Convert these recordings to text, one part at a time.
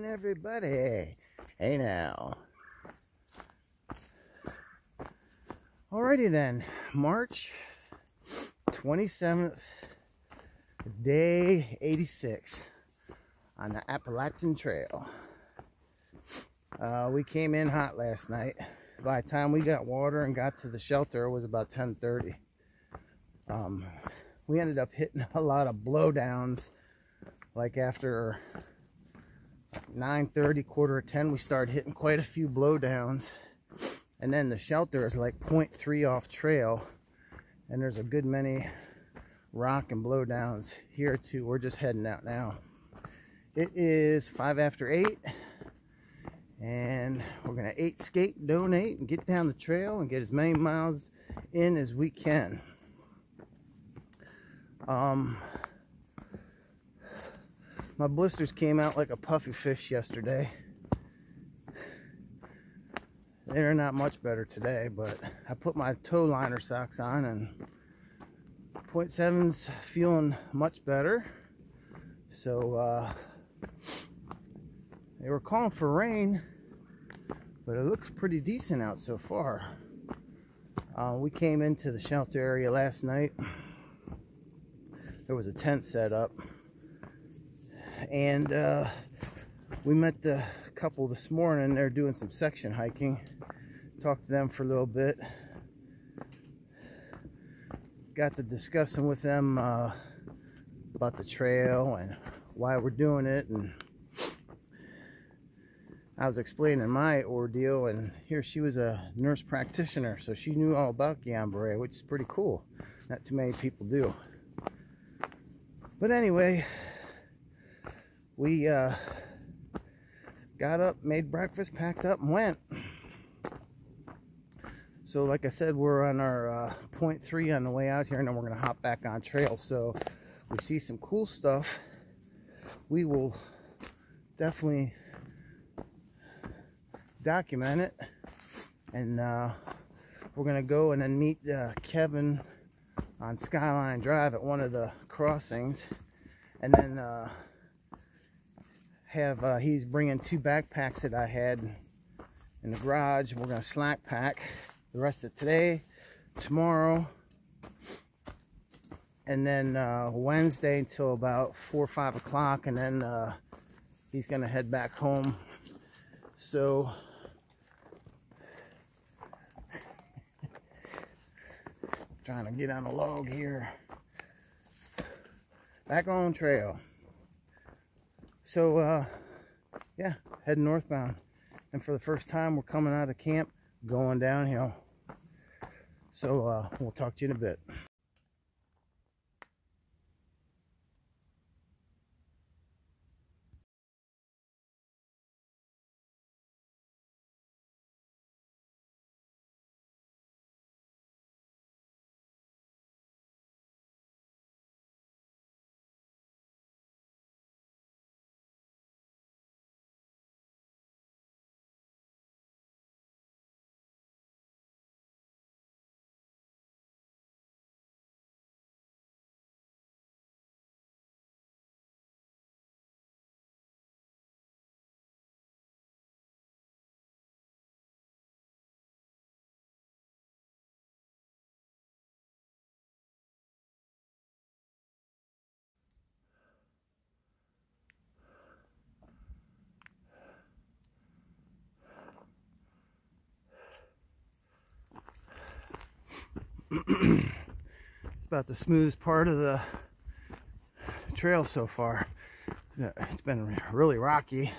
everybody. Hey now. Alrighty then, March 27th, day 86 on the Appalachian Trail. We came in hot last night. By the time we got water and got to the shelter, it was about 10:30. We ended up hitting a lot of blowdowns. Like after 9:30, quarter to 10, we started hitting quite a few blowdowns. And then the shelter is like 0.3 off trail, and there's a good many rock and blowdowns here too. We're just heading out now. It is 5 after 8, and we're gonna 8 skate, donate, and get down the trail and get as many miles in as we can. My blisters came out like a puffy fish yesterday. They're not much better today, but I put my toe liner socks on, and 0.7's feeling much better. So they were calling for rain, but it looks pretty decent out so far. We came into the shelter area last night. There was a tent set up, and we met the couple this morning. They're doing some section hiking. Talked to them for a little bit. Got to discussing with them about the trail and why we're doing it, and I was explaining my ordeal, and here she was a nurse practitioner, so she knew all about Guillain-Barré, which is pretty cool. Not too many people do. But anyway, we got up, made breakfast, packed up, and went. So like I said, we're on our 0.3 on the way out here, and then we're going to hop back on trail. So we see some cool stuff. We will definitely document it. And we're going to go and then meet Kevin on Skyline Drive at one of the crossings. And then he's bringing 2 backpacks that I had in the garage. We're going to slack pack the rest of today, tomorrow, and then Wednesday until about 4 or 5 o'clock, and then he's going to head back home. So trying to get on a log here. Back on trail. So yeah, heading northbound, and for the first time we're coming out of camp going downhill. So we'll talk to you in a bit. It's about the smoothest part of the trail so far. It's been really rocky.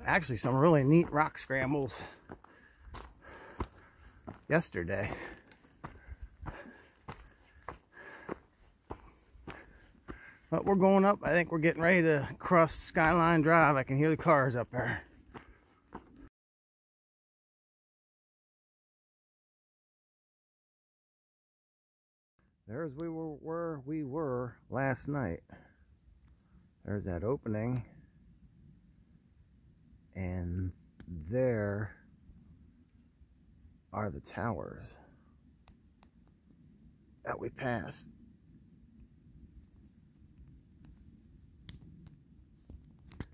Actually some really neat rock scrambles yesterday. But we're going up. I think we're getting ready to cross Skyline Drive. I can hear the cars up there. There's where we were last night. There's that opening, and there are the towers that we passed.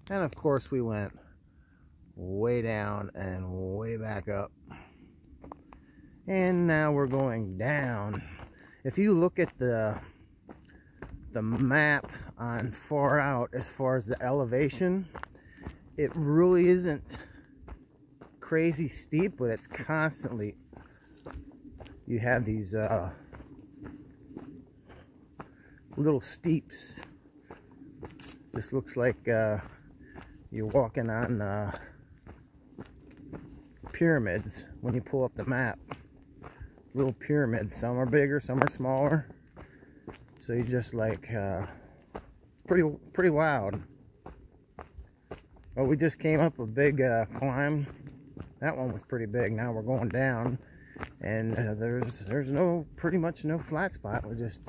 And of course we went way down and way back up. And now we're going down. If you look at the map on far out as far as the elevation, it really isn't crazy steep, but it's constantly, you have these little steeps. This looks like you're walking on pyramids when you pull up the map. Little pyramids, some are bigger, some are smaller. So you just like pretty wild. Well, we just came up a big climb. That one was pretty big. Now we're going down, and there's pretty much no flat spot. We're just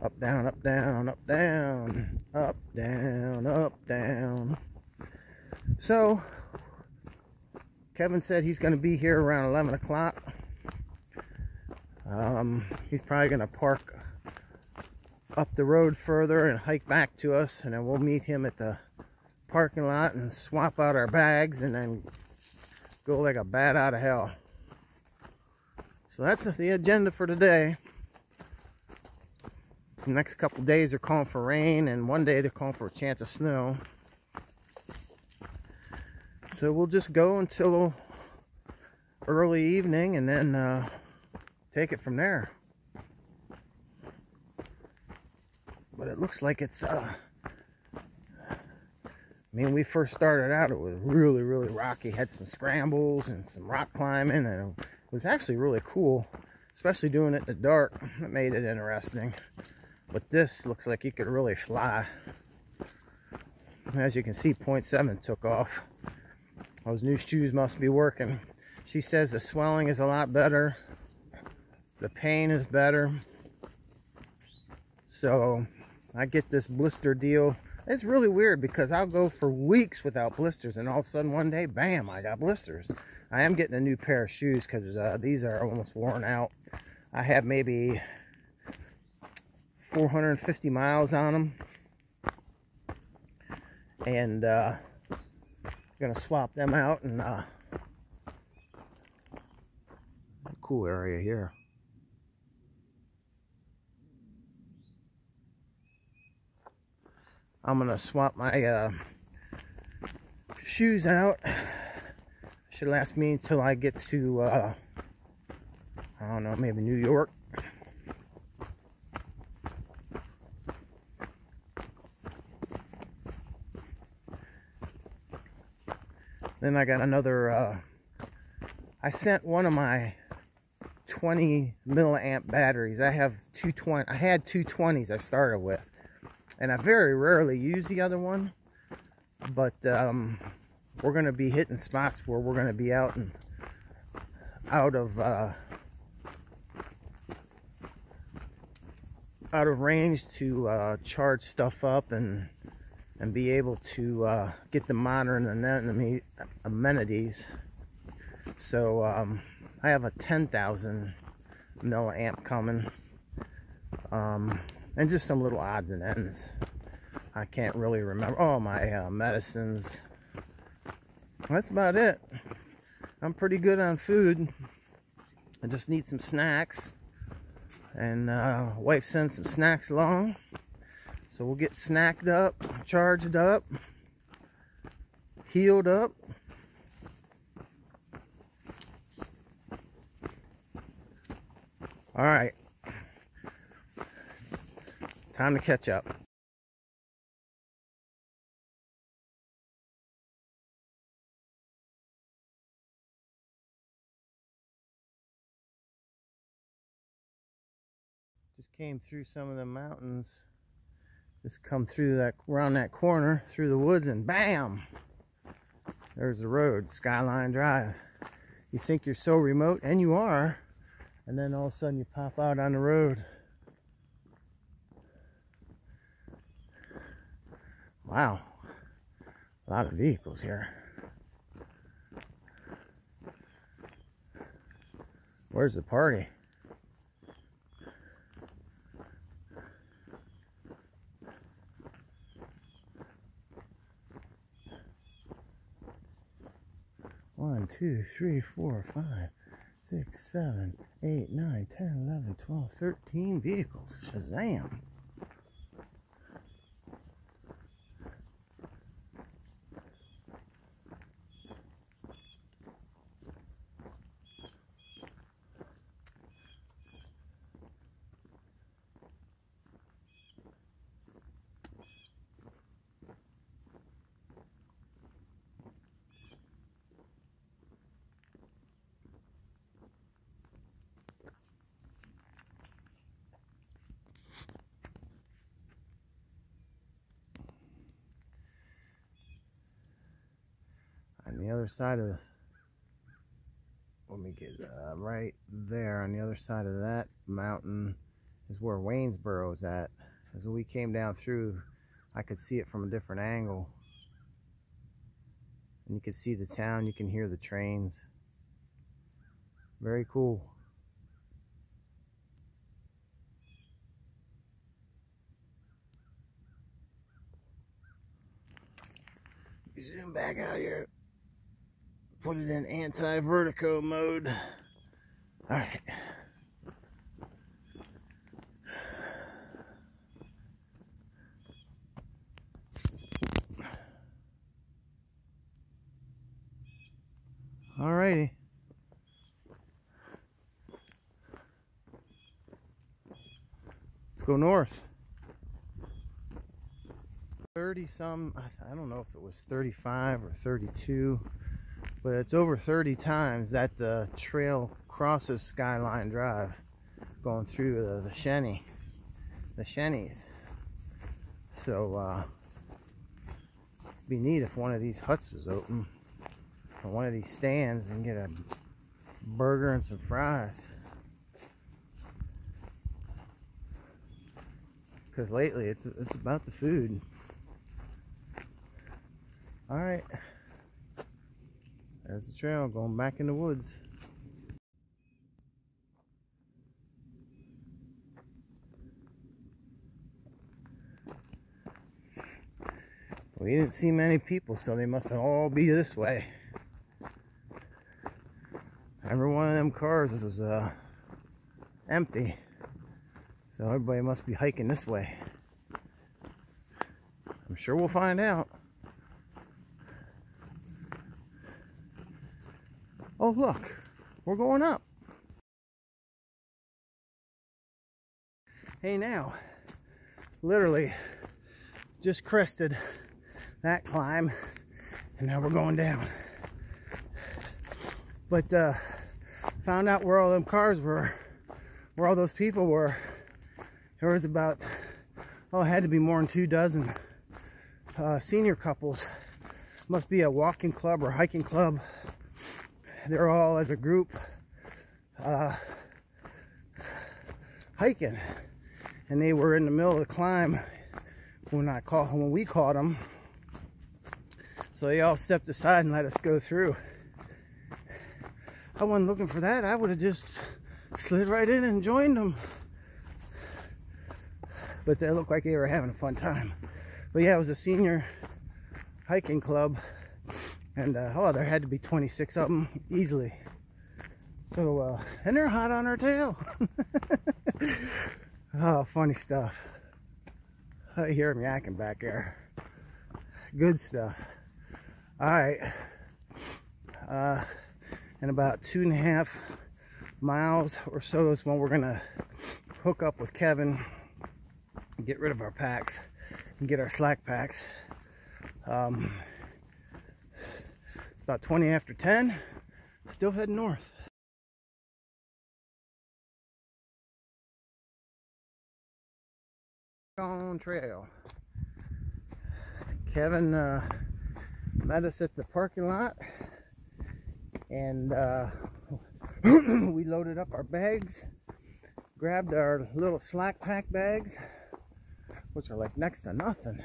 up, down, up, down, up, down, up, down, up, down. So Kevin said he's going to be here around 11 o'clock. He's probably going to park up the road further and hike back to us, and then we'll meet him at the parking lot and swap out our bags and then go like a bat out of hell. So that's the agenda for today. The next couple days are calling for rain, and one day they're calling for a chance of snow. So we'll just go until early evening and then take it from there. But it looks like it's I mean, when we first started out, it was really rocky. Had some scrambles and some rock climbing, and it was actually really cool, especially doing it in the dark. It made it interesting. But this looks like you could really fly. As you can see, 0.7 took off. Those new shoes must be working. She says the swelling is a lot better. The pain is better. So I get this blister deal. It's really weird because I'll go for weeks without blisters, and all of a sudden one day, bam, I got blisters. I am getting a new pair of shoes because these are almost worn out. I have maybe 450 miles on them, and gonna swap them out. And cool area here. I'm gonna swap my shoes out. Should last me until I get to I don't know, maybe New York. Then I got another I sent one of my 20 milliamp batteries. I have 220. I had 220s I started with, and I very rarely use the other one, but we're going to be hitting spots where we're going to be out of range to charge stuff up and be able to get the modern amenities. So I have a 10,000 milliamp coming, and just some little odds and ends. I can't really remember. Oh, my medicines. That's about it. I'm pretty good on food. I just need some snacks, and wife sends some snacks along, so we'll get snacked up, charged up, healed up. All right, time to catch up. Just came through some of the mountains. Just come through that, around that corner, through the woods, and bam! There's the road, Skyline Drive. You think you're so remote, and you are, and then all of a sudden you pop out on the road. Wow, a lot of vehicles here. Where's the party? 1, 2, 3, 4, 5, 6, 7, 8, 9, 10, 11, 12, 13 vehicles. Shazam! On the other side of, let me get right there, on the other side of that mountain is where Waynesboro's at. As we came down through, I could see it from a different angle. And you can see the town, you can hear the trains. Very cool. Zoom back out here. Put it in anti-vertigo mode. All right. All righty. Let's go north. 30 some, I don't know if it was 35 or 32, but it's over 30 times that the trail crosses Skyline Drive, going through the Shennies. So it'd be neat if one of these huts was open, or one of these stands, and get a burger and some fries. Because lately it's about the food. All right, there's the trail going back in the woods. We didn't see many people, so they must all be this way. Every one of them cars was empty, so everybody must be hiking this way. I'm sure we'll find out. Oh look, we're going up. Hey, now, literally just crested that climb, and now we're going down. But found out where all them cars were, where all those people were. There was about, oh, it had to be more than 2 dozen senior couples. Must be a walking club or hiking club. They're all as a group hiking, and they were in the middle of the climb when we caught them. So they all stepped aside and let us go through. I wasn't looking for that. I would have just slid right in and joined them. But they looked like they were having a fun time. But yeah, it was a senior hiking club. And oh, there had to be 26 of them easily. So, and they're hot on our tail. Oh, funny stuff. I hear them yakking back there. Good stuff. All right. In about 2.5 miles or so is when we're gonna hook up with Kevin and get rid of our packs and get our slack packs. About 20 after 10, still heading north. On trail. Kevin met us at the parking lot, and we loaded up our bags, grabbed our little slack pack bags, which are like next to nothing.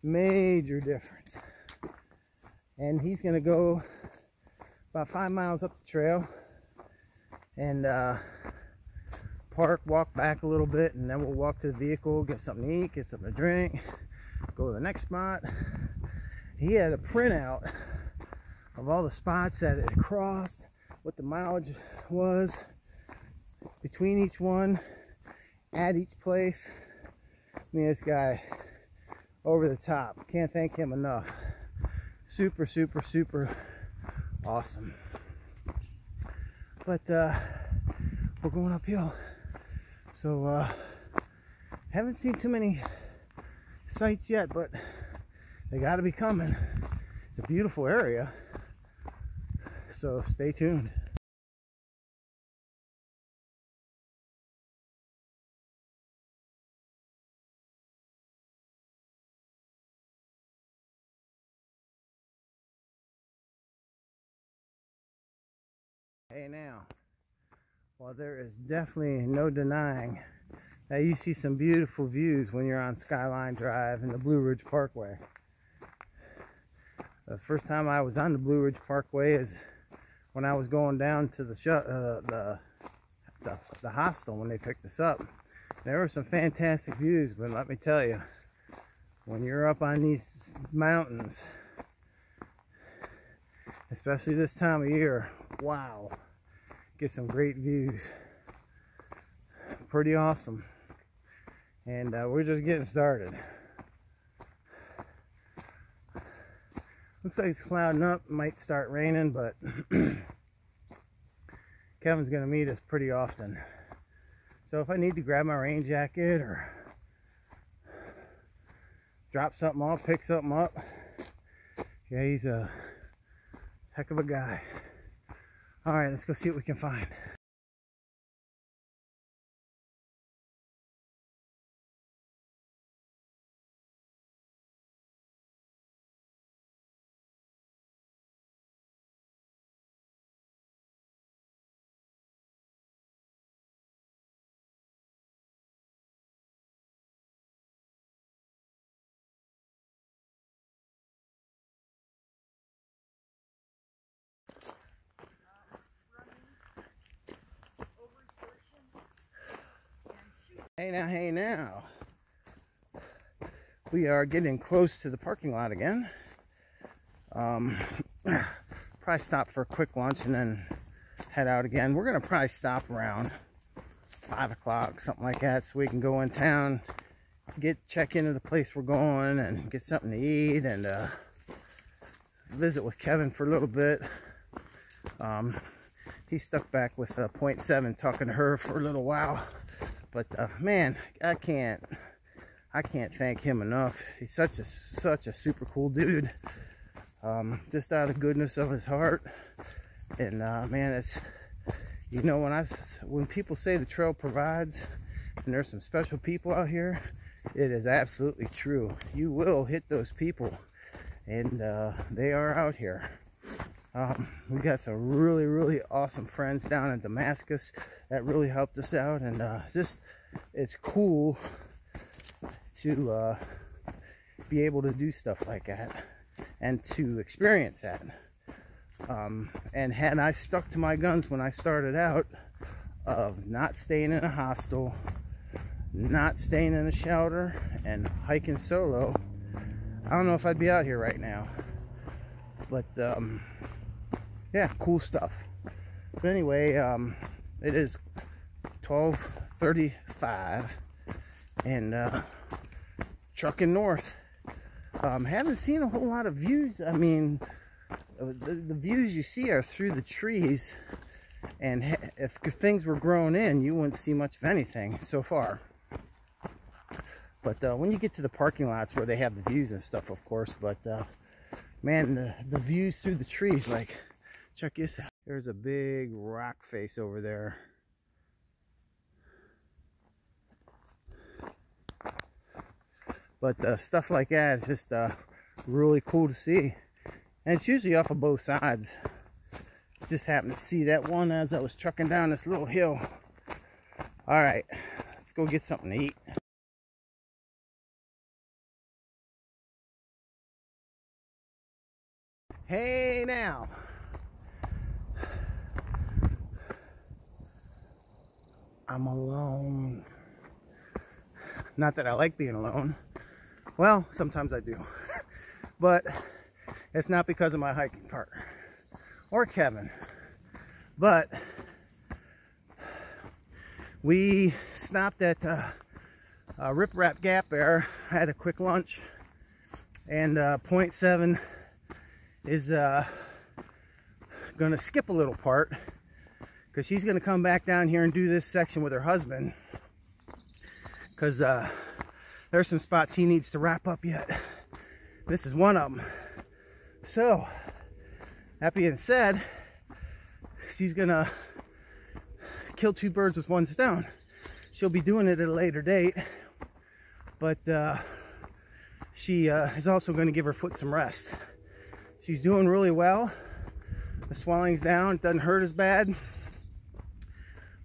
Major difference. And he's gonna go about 5 miles up the trail and park, walk back a little bit, and then we'll walk to the vehicle, get something to eat, get something to drink, go to the next spot. He had a printout of all the spots that it crossed, what the mileage was between each one, at each place. I mean, this guy, over the top. Can't thank him enough. Super, super, super awesome. But we're going uphill, so haven't seen too many sights yet, but they got to be coming. It's a beautiful area, so stay tuned. Hey now, well, there is definitely no denying that you see some beautiful views when you're on Skyline Drive and the Blue Ridge Parkway. The first time I was on the Blue Ridge Parkway is when I was going down to the hostel when they picked us up. There were some fantastic views, but let me tell you, when you're up on these mountains, especially this time of year, wow, get some great views. Pretty awesome. And we're just getting started. Looks like it's clouding up. Might start raining, but Kevin's gonna meet us pretty often. So if I need to grab my rain jacket or drop something off, pick something up, yeah, he's a heck of a guy. All right, let's go see what we can find. Hey now. We are getting close to the parking lot again. Probably stop for a quick lunch and then head out again. We're gonna probably stop around 5 o'clock, something like that, so we can go in town, check into the place we're going and get something to eat and visit with Kevin for a little bit. He stuck back with 0.7 talking to her for a little while. But man, I can't thank him enough. He's such a super cool dude. Just out of the goodness of his heart. And man, it's, you know, when people say the trail provides, and there's some special people out here, it is absolutely true. You will hit those people, and they are out here. We got some really awesome friends down in Damascus that really helped us out, and just it's cool to be able to do stuff like that and to experience that. And had I stuck to my guns when I started out of not staying in a hostel, not staying in a shelter, and hiking solo, I don't know if I'd be out here right now. But yeah, cool stuff. But anyway, it is 12:35 and trucking north. Haven't seen a whole lot of views. I mean, the views you see are through the trees, and if things were grown in, you wouldn't see much of anything so far. But when you get to the parking lots where they have the views and stuff, of course, but man, the views through the trees, like, check this out. There's a big rock face over there. But stuff like that is just really cool to see. And it's usually off of both sides. Just happened to see that one as I was trucking down this little hill. All right, let's go get something to eat. Hey now. I'm alone. Not that I like being alone. Well, sometimes I do. But it's not because of my hiking partner. or Kevin. But we stopped at Rip Rap Gap there, had a quick lunch, and point 7 is gonna skip a little part because she's gonna come back down here and do this section with her husband, because there's some spots he needs to wrap up yet. This is one of them. So that being said, she's gonna kill 2 birds with 1 stone. She'll be doing it at a later date, but she is also going to give her foot some rest. She's doing really well. The swelling's down. It doesn't hurt as bad,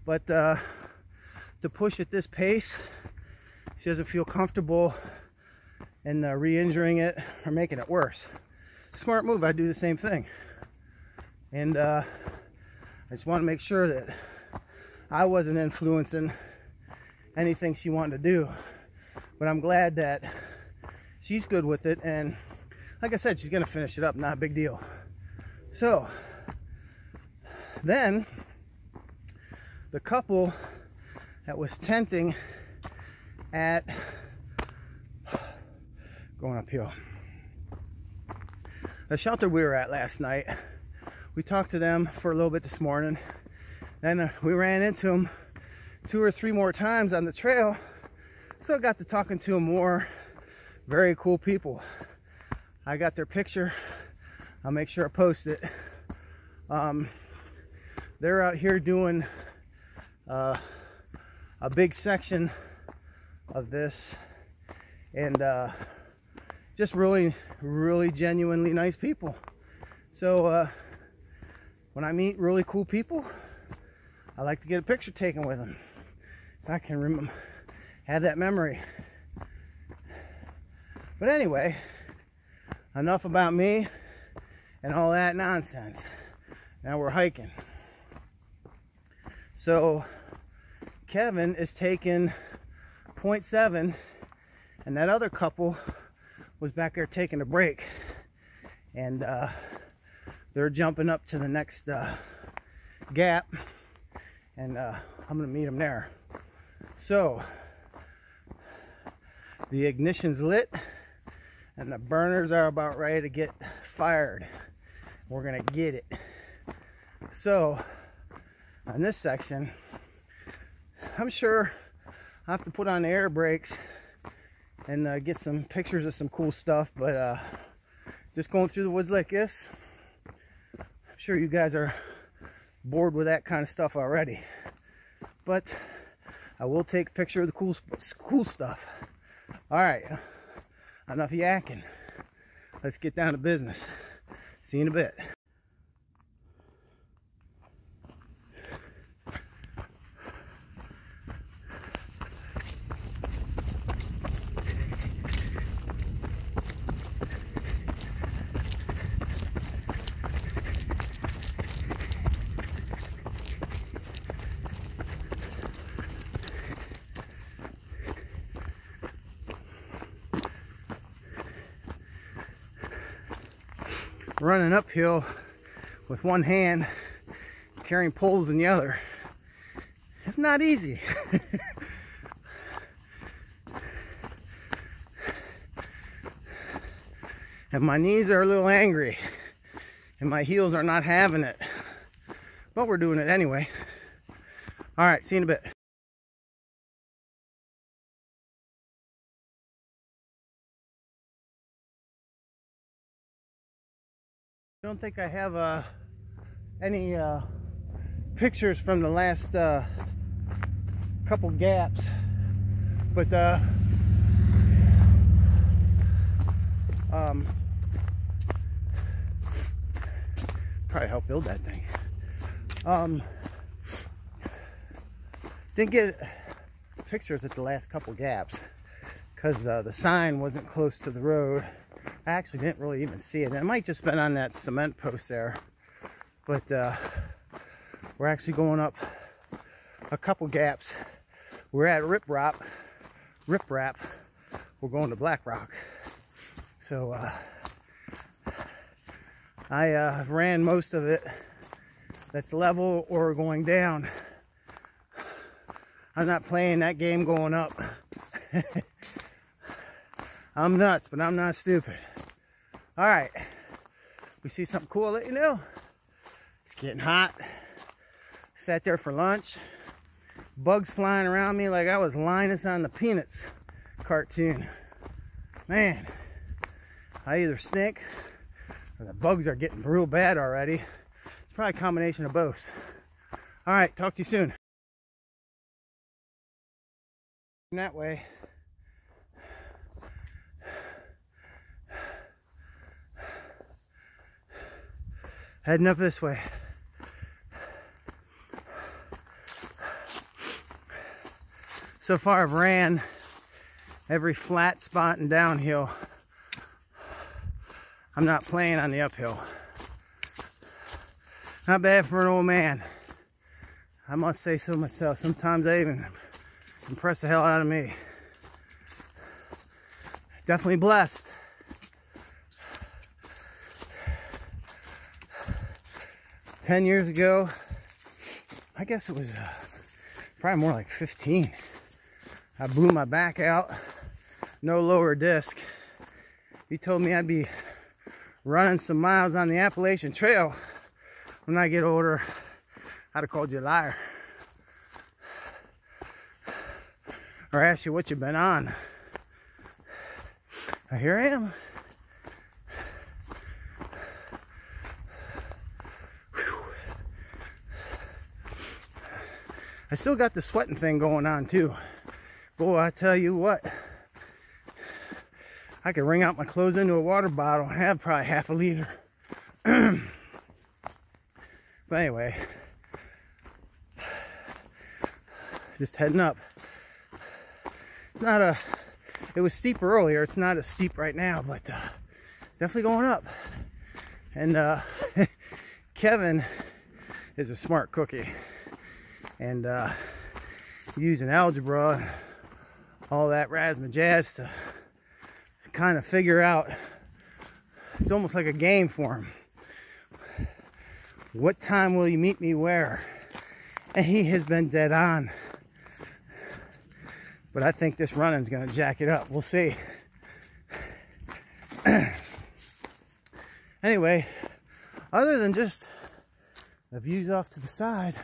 but to push at this pace, she doesn't feel comfortable in re-injuring it or making it worse. Smart move. I'd do the same thing. And I just want to make sure that I wasn't influencing anything she wanted to do. But I'm glad that she's good with it, and like I said, she's gonna finish it up, not a big deal. So then the couple that was tenting at going uphill, the shelter we were at last night, we talked to them for a little bit this morning. Then we ran into them 2 or 3 more times on the trail, so I got to talking to them more. Very cool people. I got their picture. I'll make sure I post it. They're out here doing a big section of this, and just really genuinely nice people. So when I meet really cool people, I like to get a picture taken with them so I can have that memory. But anyway, enough about me and all that nonsense. Now we're hiking. So Kevin is taking point 7, and that other couple was back there taking a break, and they're jumping up to the next gap, and I'm gonna meet them there. So the ignition's lit and the burners are about ready to get fired. We're gonna get it. So on this section, I'm sure I have to put on the air brakes and get some pictures of some cool stuff, but just going through the woods like this, I'm sure you guys are bored with that kind of stuff already, but I will take a picture of the cool stuff. All right, enough yakking. Let's get down to business. See you in a bit. Running uphill with one hand, carrying poles in the other. It's not easy. And my knees are a little angry, and my heels are not having it. But we're doing it anyway. All right, see you in a bit. I don't think I have any pictures from the last couple gaps, but probably help build that thing. Didn't get pictures at the last couple gaps because the sign wasn't close to the road. I actually didn't really even see it. It might just been on that cement post there, but we're actually going up a couple gaps. We're at Rip Rap. We're going to Black Rock. So I ran most of it that's level or going down. I'm not playing that game going up. I'm nuts, but I'm not stupid. All right, we see something cool, I'll let you know. It's getting hot. Sat there for lunch. Bugs flying around me like I was Linus on the Peanuts cartoon. Man, I either stink or the bugs are getting real bad already. It's probably a combination of both. All right, talk to you soon. That way. Heading up this way. So far I've ran every flat spot and downhill. I'm not playing on the uphill. Not bad for an old man. I must say so myself. Sometimes I even impress the hell out of me. Definitely blessed. 10 years ago, I guess it was probably more like 15. I blew my back out, no lower disc. He told me I'd be running some miles on the Appalachian Trail when I get older. I'd have called you a liar. Or asked you what you've been on. Here I am. Whew. I still got the sweating thing going on too. Boy, I tell you what, I could wring out my clothes into a water bottle and have probably half a liter. But anyway, just heading up. It's not a, it was steeper earlier. It's not as steep right now, but it's definitely going up. And Kevin is a smart cookie. And using algebra, all that razzmatazz to kind of figure out, it's almost like a game for him. What time will you meet me where? And he has been dead on. But I think this running's gonna jack it up. We'll see. Anyway, other than just the views off to the side,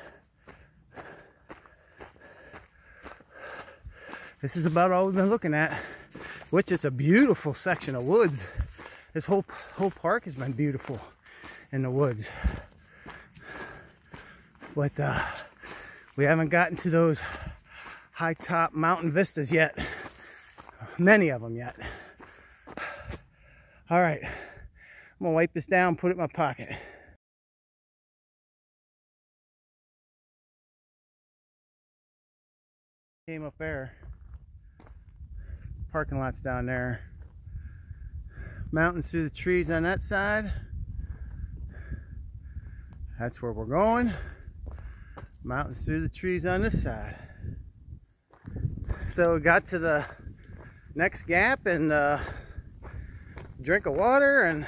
this is about all we've been looking at, which is a beautiful section of woods. This whole park has been beautiful in the woods. But we haven't gotten to those high top mountain vistas yet. Many of them yet. All right, I'm gonna wipe this down, put it in my pocket. Came up there. Parking lot's down there. Mountains through the trees on that side. That's where we're going. Mountains through the trees on this side. So we got to the next gap and drink of water and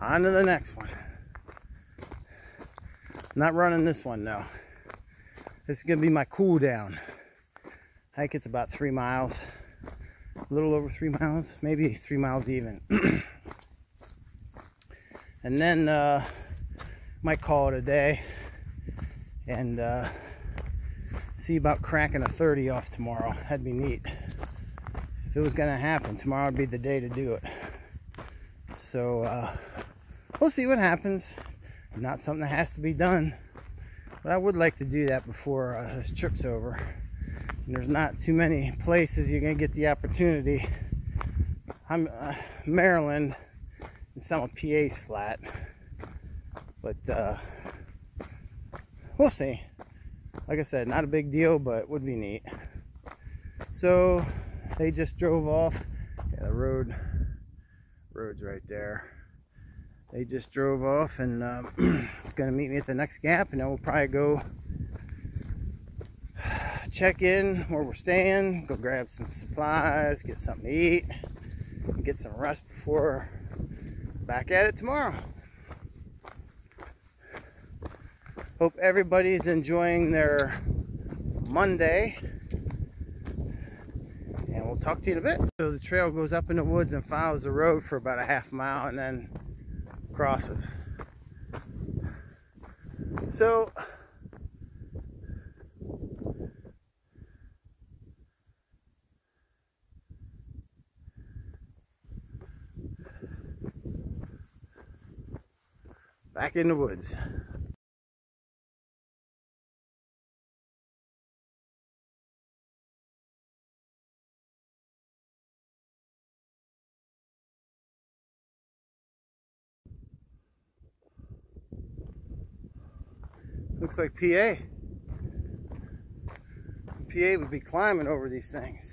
on to the next one. Not running this one though. This is gonna be my cool down. I think it's about 3 miles, a little over 3 miles, maybe 3 miles even. And then might call it a day and see about cracking a 30 off tomorrow. That'd be neat. If it was gonna happen, tomorrow would be the day to do it. So we'll see what happens. Not something that has to be done, but I would like to do that before this trip's over. And there's not too many places you're gonna get the opportunity. I'm Maryland, and some of PA's flat, but we'll see. Like I said, not a big deal, but would be neat. So they just drove off. Yeah, the road's right there. They just drove off and it's gonna meet me at the next gap, and then we'll probably go check in where we're staying, go grab some supplies, get something to eat, and get some rest before back at it tomorrow. Hope everybody's enjoying their Monday. And we'll talk to you in a bit. So the trail goes up in the woods and follows the road for about a half mile and then crosses. So back in the woods. Looks like PA. PA would be climbing over these things.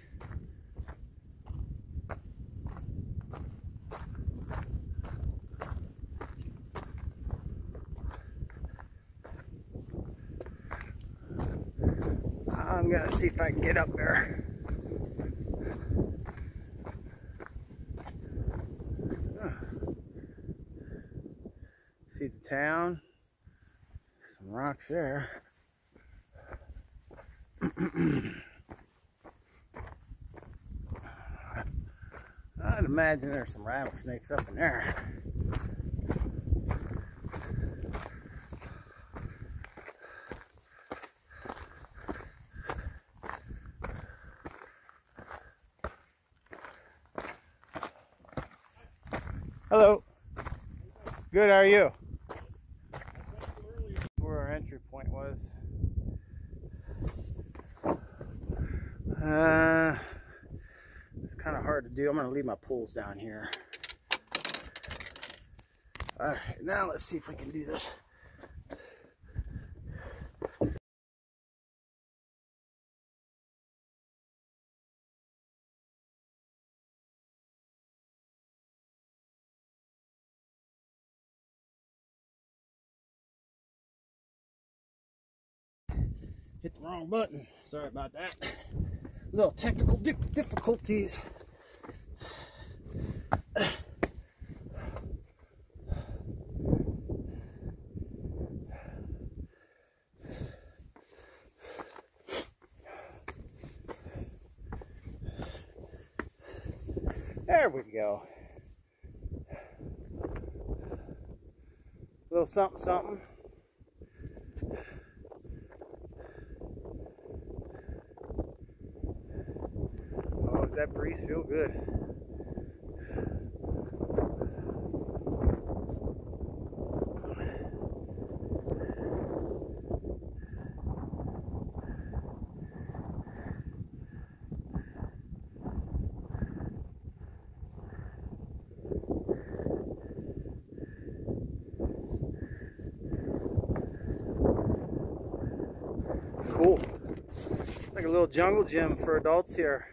I'm gonna see if I can get up there. See the town. Some rocks there. I'd imagine there's some rattlesnakes up in there. Hello. Good, how are you? Where our entry point was. It's kind of hard to do. I'm going to leave my poles down here. Alright, now let's see if we can do this. Hit the wrong button. Sorry about that. Little technical difficulties. There we go. A little something, something. Oh, does that breeze feel good? Cool. It's like a little jungle gym for adults here.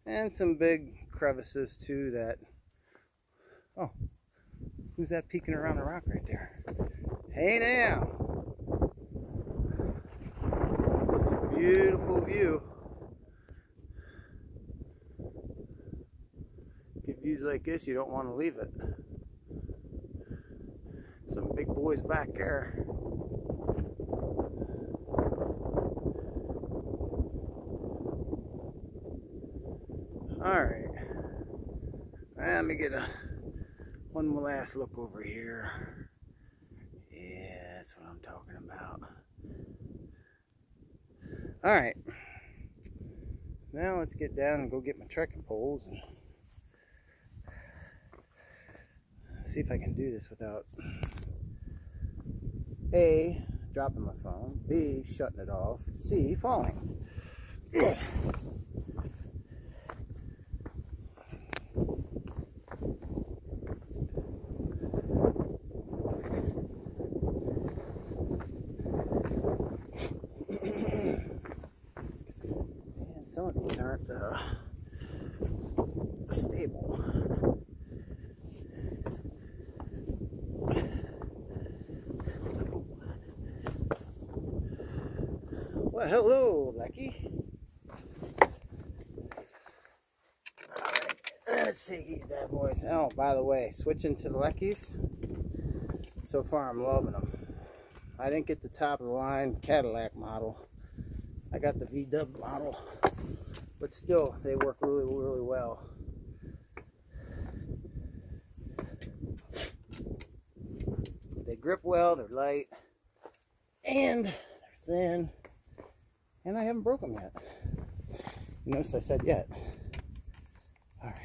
And some big crevices too that... Oh, who's that peeking around the rock right there? Hey now! Beautiful view. Get views like this, you don't want to leave it. Some big boys back there. Alright, let me get one last look over here. Yeah, that's what I'm talking about. Alright, now let's get down and go get my trekking poles and see if I can do this without A, dropping my phone, B, shutting it off, C, falling. Some of these aren't stable. Well, hello, Lucky. Alright, Let's take these bad boys. Oh, by the way, switching to the Leckies. So far, I'm loving them. I didn't get the top of the line Cadillac model. I got the VW model, but still, they work really, really well. They grip well, they're light, and they're thin, and I haven't broken them yet. You notice I said yet. All right.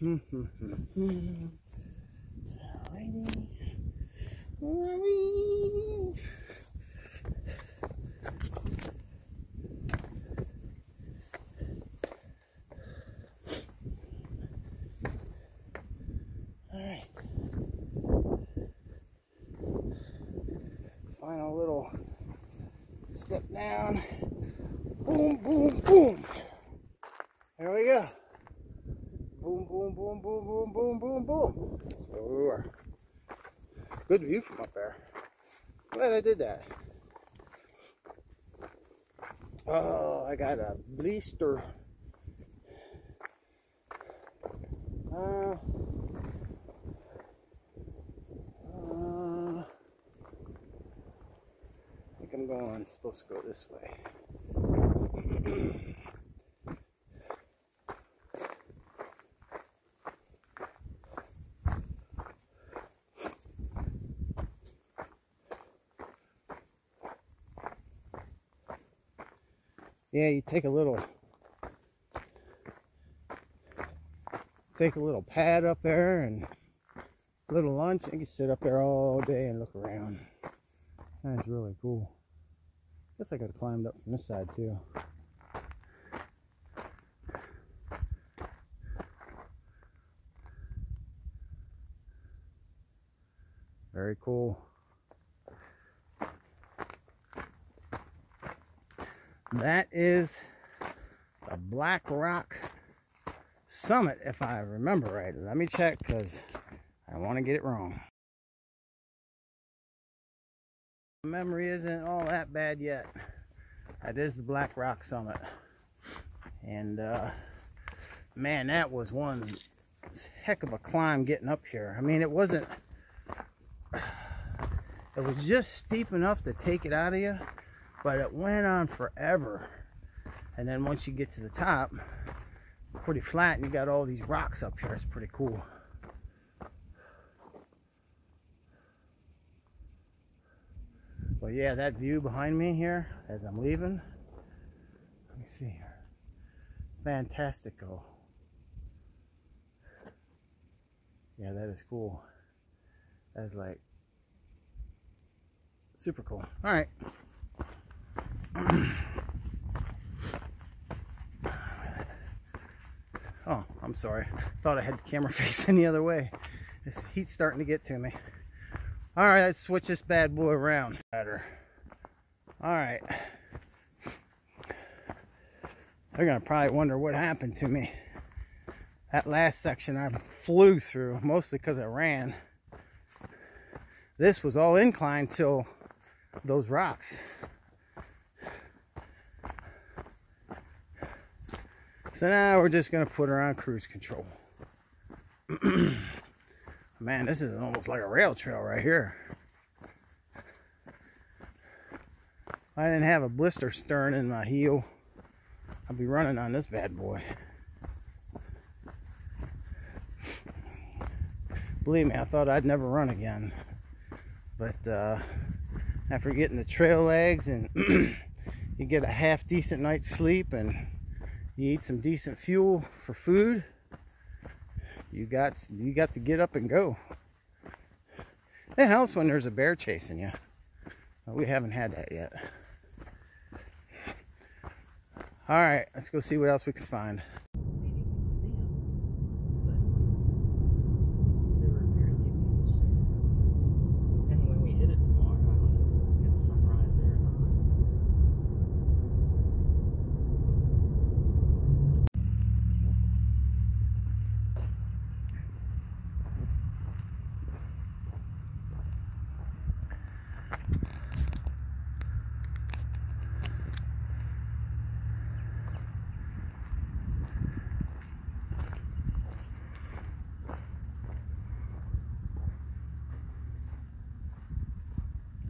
Alrighty. Alright. Final little step down. Boom, boom, boom. There we go. Boom, boom, boom, boom, boom, boom, boom, boom. That's where we were. Good view from up there. Glad I did that. Oh, I got a blister. I think I'm going, supposed to go this way. Yeah, you take a little pad up there and a little lunch, and you can sit up there all day and look around. That's really cool. Guess I could have climbed up from this side too. Very cool. That is the Black Rock Summit, if I remember right. Let me check, because I don't want to get it wrong. Memory isn't all that bad yet. That is the Black Rock Summit. And man, that was one heck of a climb getting up here. I mean, it was just steep enough to take it out of you, but it went on forever. And then once you get to the top, it's pretty flat, and you got all these rocks up here. It's pretty cool. But yeah, that view behind me here as I'm leaving, let me see here, fantastico. Yeah, that is cool. That is like super cool. All right. Oh, I'm sorry. Thought I had the camera facing the other way. This heat's starting to get to me. All right, let's switch this bad boy around. Better. All right. They're gonna probably wonder what happened to me. That last section I flew through, mostly because I ran. This was all incline till those rocks. So now we're just gonna put her on cruise control. Man, this is almost like a rail trail right here. If I didn't have a blister stirring in my heel, I'd be running on this bad boy. Believe me, I thought I'd never run again. But after getting the trail legs, and you get a half decent night's sleep, and you eat some decent fuel for food, you got to get up and go. It helps when there's a bear chasing you. But we haven't had that yet. All right, let's go see what else we can find.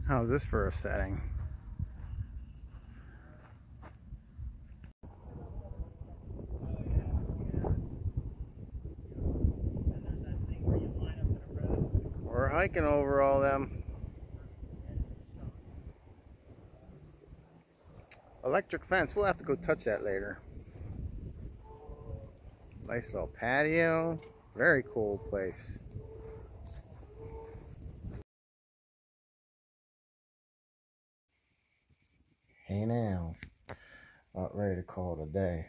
How's this for a setting? We're hiking over all them electric fence. We'll have to go touch that later. Nice little patio. Very cool place. Hey now, about ready to call it a day.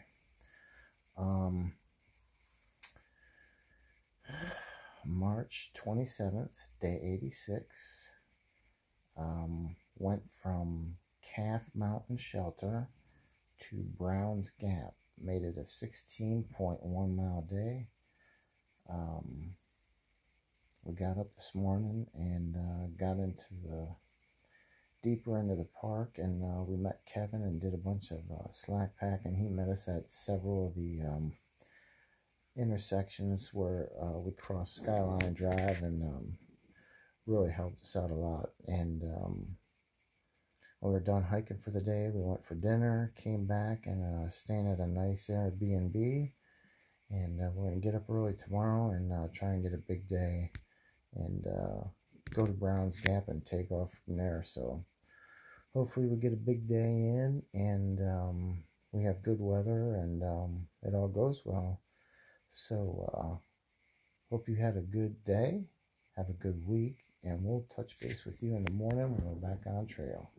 March 27th, day 86. Went from Calf Mountain Shelter to Browns Gap. Made it a 16.1 mile day. We got up this morning and got into the deeper into the park, and we met Kevin and did a bunch of slack packing. He met us at several of the intersections where we crossed Skyline Drive, and really helped us out a lot. And when we were done hiking for the day, we went for dinner, came back, and staying at a nice Airbnb. And we're going to get up early tomorrow and try and get a big day and go to Browns Gap and take off from there. So hopefully we get a big day in, and we have good weather, and it all goes well. So hope you had a good day, have a good week, and we'll touch base with you in the morning when we're back on trail.